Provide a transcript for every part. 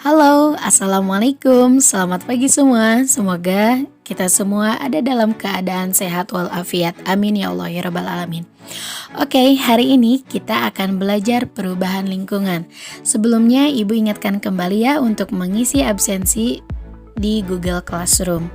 Halo, Assalamualaikum, selamat pagi semua. Semoga kita semua ada dalam keadaan sehat walafiat. Amin ya Allah ya Rabbal Alamin. Oke, hari ini kita akan belajar perubahan lingkungan. Sebelumnya Ibu ingatkan kembali ya untuk mengisi absensi di Google Classroom.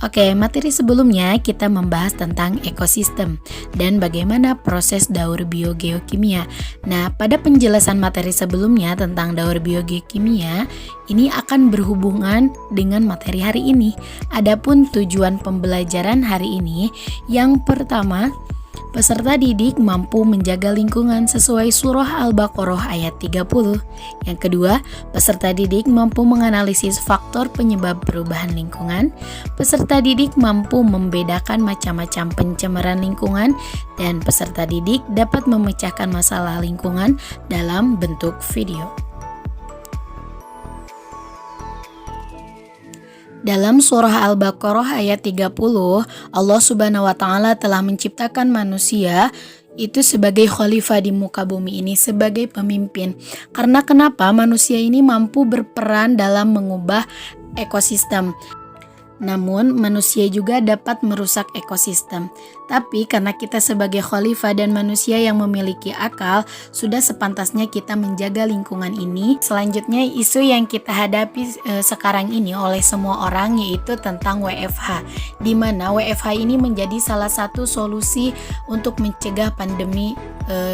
Oke, materi sebelumnya kita membahas tentang ekosistem dan bagaimana proses daur biogeokimia. Nah, pada penjelasan materi sebelumnya tentang daur biogeokimia, ini akan berhubungan dengan materi hari ini. Adapun tujuan pembelajaran hari ini, yang pertama, peserta didik mampu menjaga lingkungan sesuai surah Al-Baqarah ayat 30. Yang kedua, peserta didik mampu menganalisis faktor penyebab perubahan lingkungan. Peserta didik mampu membedakan macam-macam pencemaran lingkungan. Dan peserta didik dapat memecahkan masalah lingkungan dalam bentuk video. Dalam surah Al-Baqarah ayat 30, Allah Subhanahu wa taala telah menciptakan manusia itu sebagai khalifah di muka bumi ini, sebagai pemimpin. Karena kenapa? Manusia ini mampu berperan dalam mengubah ekosistem. Namun manusia juga dapat merusak ekosistem. Tapi karena kita sebagai khalifah dan manusia yang memiliki akal, sudah sepantasnya kita menjaga lingkungan ini. Selanjutnya isu yang kita hadapi sekarang ini oleh semua orang yaitu tentang WFH, di mana WFH ini menjadi salah satu solusi untuk mencegah pandemi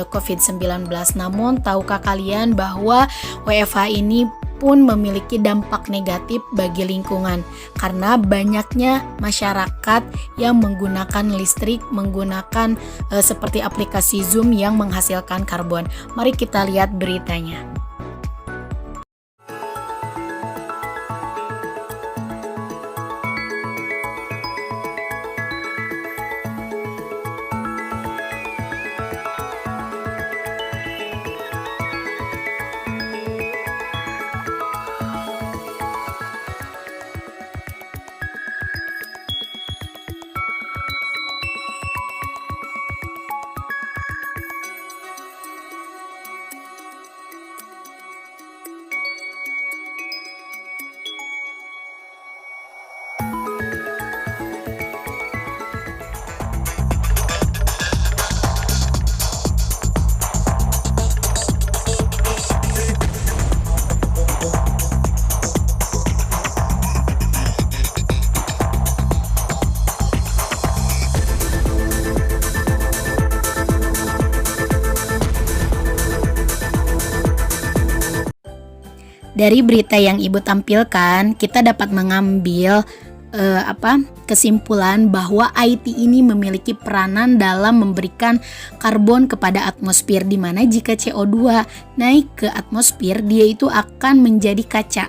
COVID-19. Namun tahukah kalian bahwa WFH ini pun memiliki dampak negatif bagi lingkungan karena banyaknya masyarakat yang menggunakan listrik, menggunakan seperti aplikasi Zoom yang menghasilkan karbon. Mari kita lihat beritanya. Dari berita yang Ibu tampilkan, kita dapat mengambil kesimpulan bahwa IT ini memiliki peranan dalam memberikan karbon kepada atmosfer, di mana jika CO2 naik ke atmosfer, dia itu akan menjadi kaca.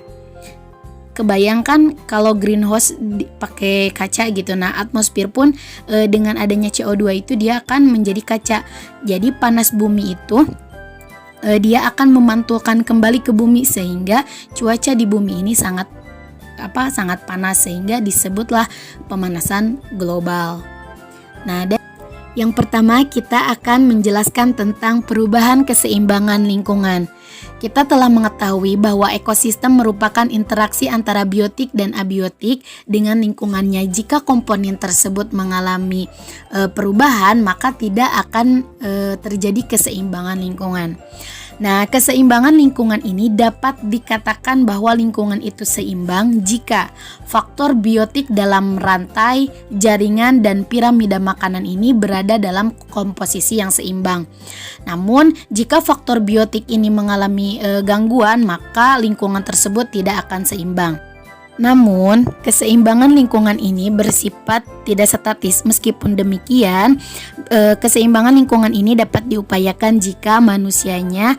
Kebayangkan kalau greenhouse pakai kaca gitu. Nah, atmosfer pun dengan adanya CO2 itu dia akan menjadi kaca. Jadi panas bumi itu dia akan memantulkan kembali ke bumi sehingga cuaca di bumi ini sangat panas, sehingga disebutlah pemanasan global. Nah, yang pertama kita akan menjelaskan tentang perubahan keseimbangan lingkungan. Kita telah mengetahui bahwa ekosistem merupakan interaksi antara biotik dan abiotik dengan lingkungannya. Jika komponen tersebut mengalami perubahan, maka tidak akan terjadi keseimbangan lingkungan. Nah, keseimbangan lingkungan ini dapat dikatakan bahwa lingkungan itu seimbang jika faktor biotik dalam rantai, jaringan, dan piramida makanan ini berada dalam komposisi yang seimbang. Namun, jika faktor biotik ini mengalami gangguan, maka lingkungan tersebut tidak akan seimbang. Namun, keseimbangan lingkungan ini bersifat tidak statis. Meskipun demikian, keseimbangan lingkungan ini dapat diupayakan jika manusianya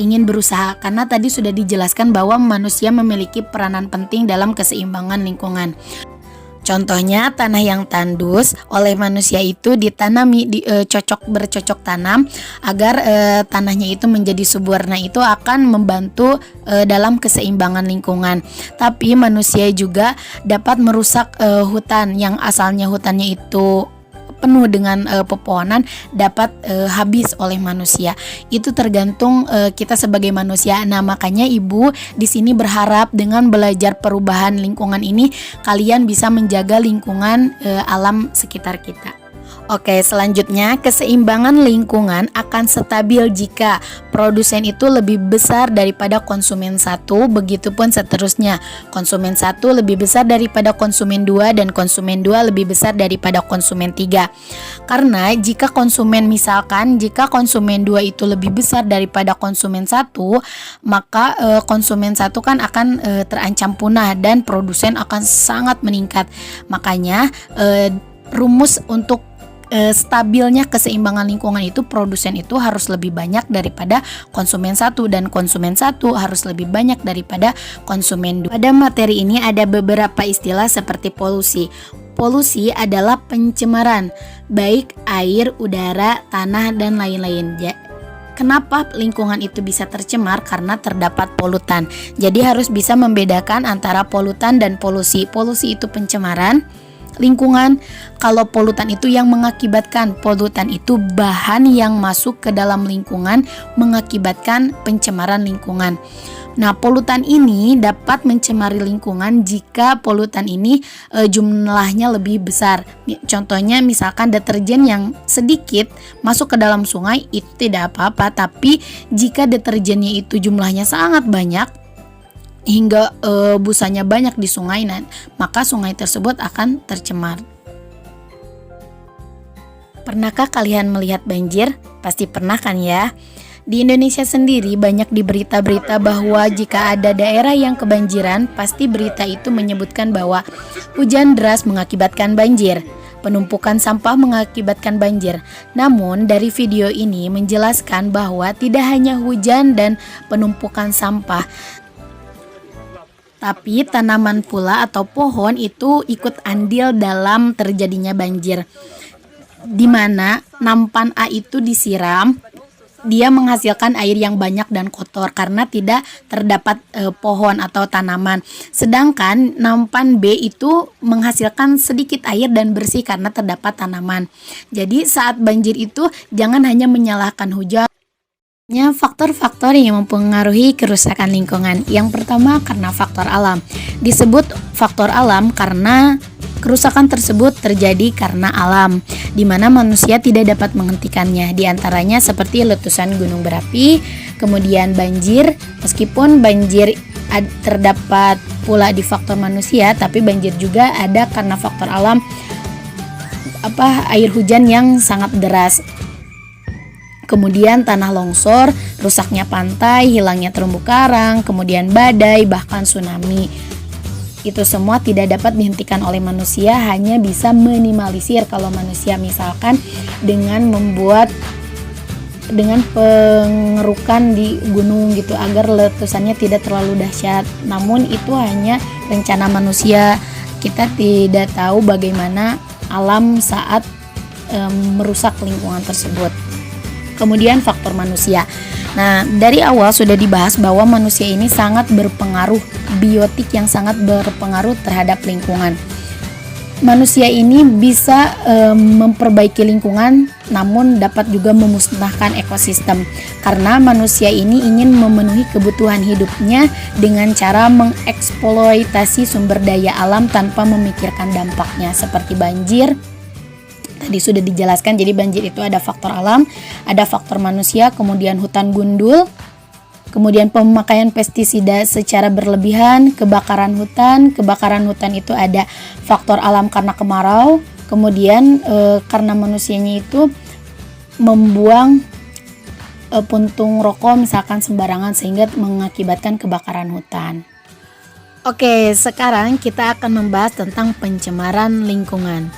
ingin berusaha. Karena tadi sudah dijelaskan bahwa manusia memiliki peranan penting dalam keseimbangan lingkungan. Contohnya, tanah yang tandus oleh manusia itu ditanami bercocok tanam agar tanahnya itu menjadi subur. Nah, itu akan membantu dalam keseimbangan lingkungan. Tapi manusia juga dapat merusak hutan yang asalnya hutannya itu penuh dengan pepohonan dapat habis oleh manusia. Itu tergantung kita sebagai manusia. Nah, makanya Ibu di sini berharap dengan belajar perubahan lingkungan ini kalian bisa menjaga lingkungan alam sekitar kita. Oke, selanjutnya keseimbangan lingkungan akan stabil jika produsen itu lebih besar daripada konsumen satu, begitupun seterusnya. Konsumen satu lebih besar daripada konsumen dua dan konsumen dua lebih besar daripada konsumen tiga. Karena jika konsumen dua itu lebih besar daripada konsumen satu, maka konsumen satu kan akan terancam punah dan produsen akan sangat meningkat. Makanya rumus untuk stabilnya keseimbangan lingkungan itu produsen itu harus lebih banyak daripada konsumen satu dan konsumen satu harus lebih banyak daripada konsumen dua. Pada materi ini ada beberapa istilah seperti polusi. Polusi adalah pencemaran baik air, udara, tanah dan lain-lain. Kenapa lingkungan itu bisa tercemar? Karena terdapat polutan. Jadi harus bisa membedakan antara polutan dan polusi. Polusi itu pencemaran lingkungan, kalau polutan itu yang mengakibatkan. Polutan itu bahan yang masuk ke dalam lingkungan mengakibatkan pencemaran lingkungan. Nah, polutan ini dapat mencemari lingkungan jika polutan ini jumlahnya lebih besar. Contohnya misalkan deterjen yang sedikit masuk ke dalam sungai itu tidak apa-apa, tapi jika deterjennya itu jumlahnya sangat banyak hingga busanya banyak di sungai, maka sungai tersebut akan tercemar. Pernahkah kalian melihat banjir? Pasti pernah kan ya? Di Indonesia sendiri banyak di berita-berita bahwa jika ada daerah yang kebanjiran, pasti berita itu menyebutkan bahwa hujan deras mengakibatkan banjir. Penumpukan sampah mengakibatkan banjir. Namun dari video ini menjelaskan bahwa tidak hanya hujan dan penumpukan sampah, tapi tanaman pula atau pohon itu ikut andil dalam terjadinya banjir. Di mana nampan A itu disiram, dia menghasilkan air yang banyak dan kotor karena tidak terdapat pohon atau tanaman. Sedangkan nampan B itu menghasilkan sedikit air dan bersih karena terdapat tanaman. Jadi saat banjir itu jangan hanya menyalahkan hujan. Faktor-faktor yang mempengaruhi kerusakan lingkungan. Yang pertama karena faktor alam. Disebut faktor alam karena kerusakan tersebut terjadi karena alam, di mana manusia tidak dapat menghentikannya. Di antaranya seperti letusan gunung berapi, kemudian banjir. Meskipun banjir terdapat pula di faktor manusia, tapi banjir juga ada karena faktor alam, air hujan yang sangat deras. Kemudian tanah longsor, rusaknya pantai, hilangnya terumbu karang, kemudian badai, bahkan tsunami. Itu semua tidak dapat dihentikan oleh manusia, hanya bisa minimalisir kalau manusia misalkan dengan pengerukan di gunung gitu agar letusannya tidak terlalu dahsyat. Namun itu hanya rencana manusia. Kita tidak tahu bagaimana alam saat merusak lingkungan tersebut. Kemudian faktor manusia. Nah, dari awal sudah dibahas bahwa manusia ini sangat berpengaruh, biotik yang sangat berpengaruh terhadap lingkungan. Manusia ini bisa memperbaiki lingkungan, namun dapat juga memusnahkan ekosistem. Karena manusia ini ingin memenuhi kebutuhan hidupnya dengan cara mengeksploitasi sumber daya alam tanpa memikirkan dampaknya, seperti banjir. Tadi sudah dijelaskan, jadi banjir itu ada faktor alam, ada faktor manusia, kemudian hutan gundul, kemudian pemakaian pestisida secara berlebihan, kebakaran hutan itu ada faktor alam karena kemarau, kemudian karena manusianya itu membuang puntung rokok misalkan sembarangan sehingga mengakibatkan kebakaran hutan. Oke, sekarang kita akan membahas tentang pencemaran lingkungan.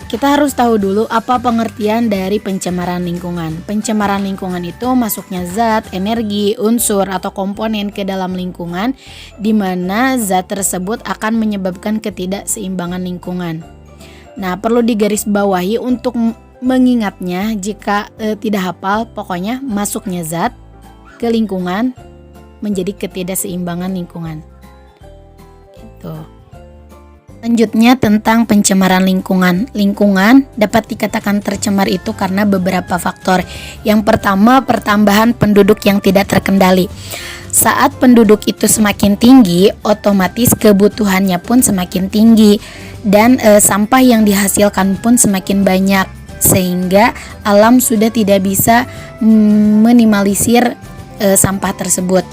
Kita harus tahu dulu apa pengertian dari pencemaran lingkungan. Pencemaran lingkungan itu masuknya zat, energi, unsur atau komponen ke dalam lingkungan di mana zat tersebut akan menyebabkan ketidakseimbangan lingkungan. Nah, perlu digarisbawahi untuk mengingatnya jika tidak hafal, pokoknya masuknya zat ke lingkungan menjadi ketidakseimbangan lingkungan. Gitu. Selanjutnya tentang pencemaran lingkungan. Lingkungan dapat dikatakan tercemar itu karena beberapa faktor. Yang pertama, pertambahan penduduk yang tidak terkendali. Saat penduduk itu semakin tinggi, otomatis kebutuhannya pun semakin tinggi dan sampah yang dihasilkan pun semakin banyak, sehingga alam sudah tidak bisa minimalisir sampah tersebut.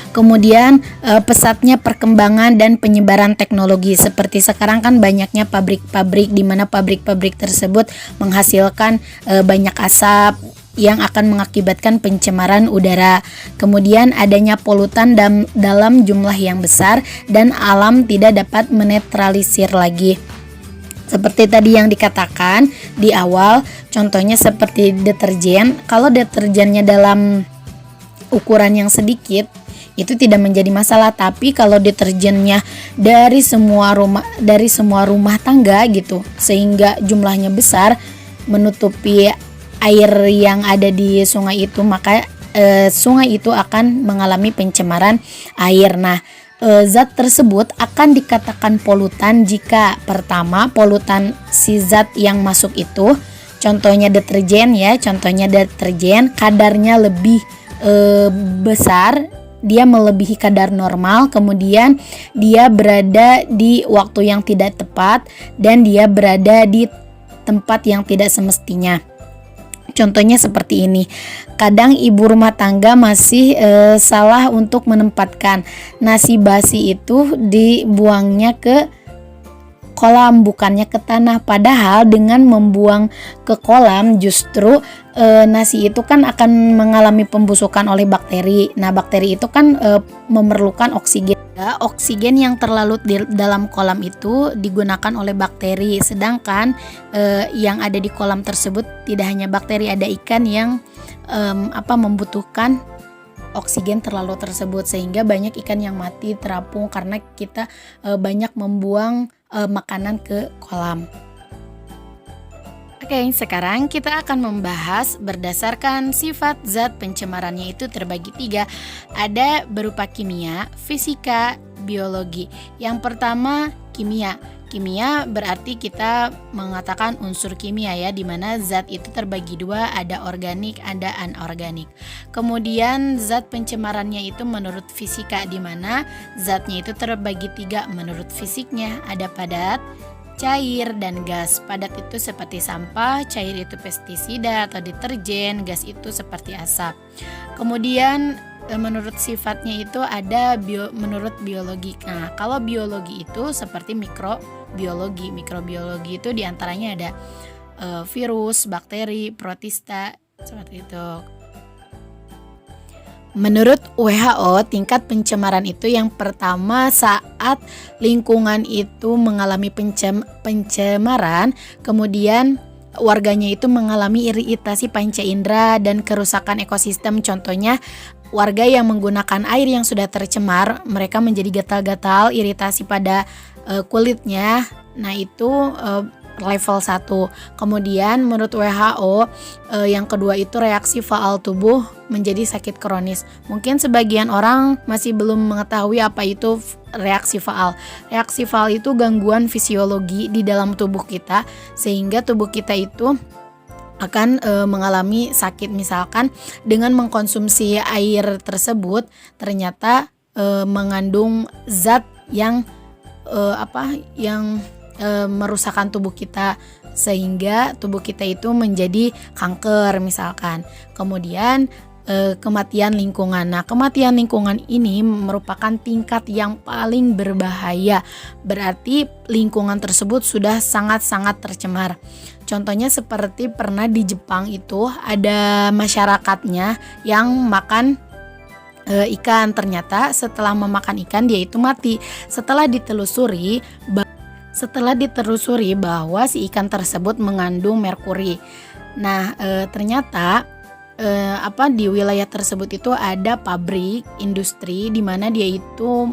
Kemudian pesatnya perkembangan dan penyebaran teknologi, seperti sekarang kan banyaknya pabrik-pabrik di mana pabrik-pabrik tersebut menghasilkan banyak asap yang akan mengakibatkan pencemaran udara. Kemudian adanya polutan dalam jumlah yang besar dan alam tidak dapat menetralisir lagi. Seperti tadi yang dikatakan di awal, contohnya seperti deterjen. Kalau deterjennya dalam ukuran yang sedikit, itu tidak menjadi masalah, tapi kalau deterjennya dari semua rumah tangga gitu, sehingga jumlahnya besar menutupi air yang ada di sungai itu, maka sungai itu akan mengalami pencemaran air. Nah, zat tersebut akan dikatakan polutan jika pertama polutan si zat yang masuk itu, contohnya deterjen kadarnya lebih besar, dia melebihi kadar normal, kemudian dia berada di waktu yang tidak tepat dan dia berada di tempat yang tidak semestinya. Contohnya seperti ini. Kadang ibu rumah tangga masih salah untuk menempatkan nasi basi itu dibuangnya ke kolam, bukannya ke tanah. Padahal dengan membuang ke kolam justru nasi itu kan akan mengalami pembusukan oleh bakteri. Nah, bakteri itu kan memerlukan oksigen. Oksigen yang terlarut di dalam kolam itu digunakan oleh bakteri, sedangkan yang ada di kolam tersebut tidak hanya bakteri, ada ikan yang membutuhkan oksigen terlalu tersebut, sehingga banyak ikan yang mati terapung karena kita banyak membuang makanan ke kolam. Oke, sekarang kita akan membahas berdasarkan sifat zat pencemarannya itu terbagi 3. Ada berupa kimia, fisika, biologi. Yang pertama kimia. Kimia berarti kita mengatakan unsur kimia ya, di mana zat itu terbagi 2, ada organik, ada anorganik. Kemudian zat pencemarannya itu menurut fisika, di mana zatnya itu terbagi 3 menurut fisiknya, ada padat, cair, dan gas. Padat itu seperti sampah, cair itu pestisida atau deterjen, gas itu seperti asap. Kemudian menurut sifatnya itu ada menurut biologi. Nah, kalau biologi itu seperti mikrobiologi. Mikrobiologi itu diantaranya ada virus, bakteri, protista, seperti itu. Menurut WHO, tingkat pencemaran itu yang pertama saat lingkungan itu mengalami pencemaran, kemudian warganya itu mengalami iritasi panca indera dan kerusakan ekosistem. Contohnya, warga yang menggunakan air yang sudah tercemar, mereka menjadi gatal-gatal, iritasi pada kulitnya. Nah, itu level 1. Kemudian menurut WHO yang kedua itu reaksi faal tubuh menjadi sakit kronis. Mungkin sebagian orang masih belum mengetahui apa itu reaksi faal. Reaksi faal itu gangguan fisiologi di dalam tubuh kita, sehingga tubuh kita itu akan mengalami sakit. Misalkan dengan mengkonsumsi air tersebut ternyata mengandung zat yang merusakkan tubuh kita, sehingga tubuh kita itu menjadi kanker misalkan. Kemudian kematian lingkungan. Nah, kematian lingkungan ini merupakan tingkat yang paling berbahaya. Berarti lingkungan tersebut sudah sangat-sangat tercemar. Contohnya seperti pernah di Jepang itu ada masyarakatnya yang makan ikan. Ternyata setelah memakan ikan dia itu mati. Setelah ditelusuri bahwa si ikan tersebut mengandung merkuri. Nah, ternyata di wilayah tersebut itu ada pabrik industri di mana dia itu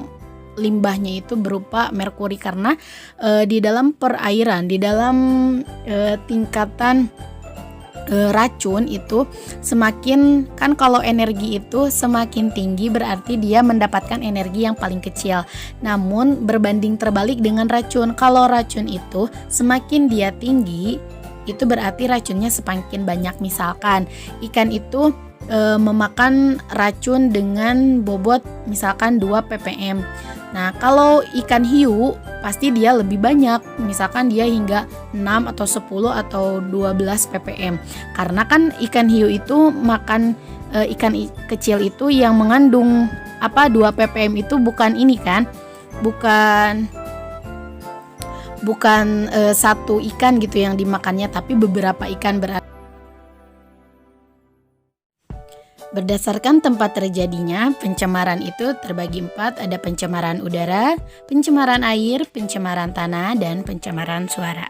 limbahnya itu berupa merkuri, karena di dalam perairan, di dalam tingkatan racun itu semakin, kan kalau energi itu semakin tinggi berarti dia mendapatkan energi yang paling kecil. Namun berbanding terbalik dengan racun, kalau racun itu semakin dia tinggi itu berarti racunnya semakin banyak. Misalkan ikan itu memakan racun dengan bobot misalkan 2 ppm. Nah, kalau ikan hiu pasti dia lebih banyak, misalkan dia hingga 6 atau 10 atau 12 ppm. Karena kan ikan hiu itu makan ikan kecil itu yang mengandung 2 ppm itu bukan ini kan? Bukan satu ikan gitu yang dimakannya, tapi beberapa ikan berarti. Berdasarkan tempat terjadinya, pencemaran itu terbagi 4, ada pencemaran udara, pencemaran air, pencemaran tanah, dan pencemaran suara.